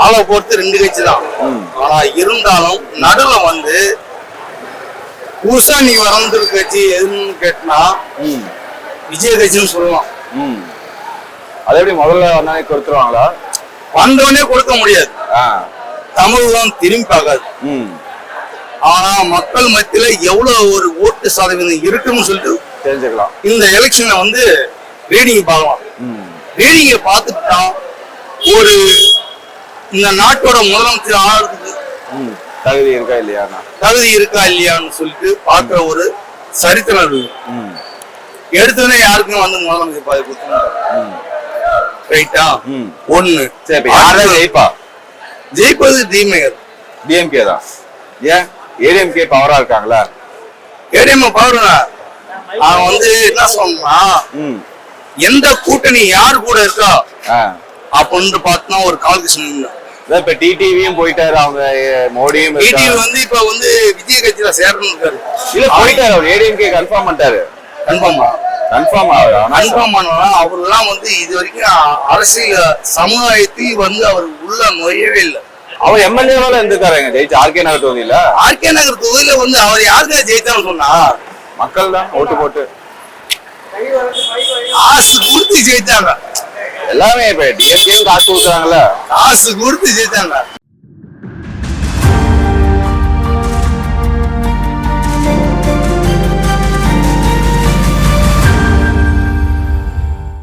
ஆளை பொறுத்து ரெண்டு கட்சி தான். ஆனா இருந்தாலும் நடுவுல வந்து புதுசா நீ வளர்ந்துருக்க கட்சி எதுன்னு கேட்டனா விஜய் கட்சின்னு சொல்லலாம். அது எப்படி முதல்ல வந்தானே கொடுத்துருவாங்களா? வந்தவனே கொடுக்க முடியாது, தமிழ்தான் திரும்பி பார்க்காது. ஆனா மக்கள் மத்தியில எவ்வளவு ஒரு ஓட்டு சதவீதம் இருக்குன்னு சொல்லிட்டு தெரிஞ்சுக்கலாம். இந்த எலெக்ஷன்ல வந்து ரீடிங் பார்க்கலாம். ரீடிங்க பார்த்துட்டா ஒரு இந்த நாட்டோட முதலமைச்சர் ஆகிறதுக்கு தகுதி இருக்கா இல்லையான்னு சொல்லிட்டு பார்க்கிற ஒரு சரித்திரம் இருக்கு. எடுத்தோடனே யாருக்கும் வந்து முதலமைச்சர் பதவி கொடுத்து ரைட்டா? ஒண்ணு ஜெயிப்பது டிஎம்கே தான். ஏன் ஏடிஎம்கே பவரா இருக்காங்களா? ஏடிஎம் பவர் அவன் வந்து என்ன சொன்னா, எந்த கூட்டணி யாரு கூட இருக்கா அப்படின்னு பார்த்தா ஒரு கால்குலேஷன். இப்ப டிடிவியும் போயிட்டாரு, அவங்க மோடியும். டிடிவி வந்து இப்ப வந்து விஜய் கட்சியில சேரணும் இருக்காரு. இல்ல போயிட்டாரு, அவர் ஏடிஎம்கே கன்ஃபார்ம் பண்ணிட்டாரு. கன்ஃபார்ம் ஆனா அவர்லாம் வந்து இது வரைக்கும் அரசியல் சமுதாயத்தில் வந்து அவர் உள்ள நுழையவே இல்லை. அவர் எம்எல்ஏவால இருந்துக்காரங்க ஜெயிச்சு ஆர்கே நகர் தொகுதியில. ஆர்கே நகர் தொகுதியில வந்து அவர் யாருக்கா ஜெயித்தான்னு சொன்னா மக்கள் தான் ஓட்டு போட்டு காசு கொடுத்து ஜெயித்தாங்க. எல்லாமே இப்ப டிஎம்கே காசு கொடுக்குறாங்கல்ல, காசு கொடுத்து ஜெயித்தாங்க.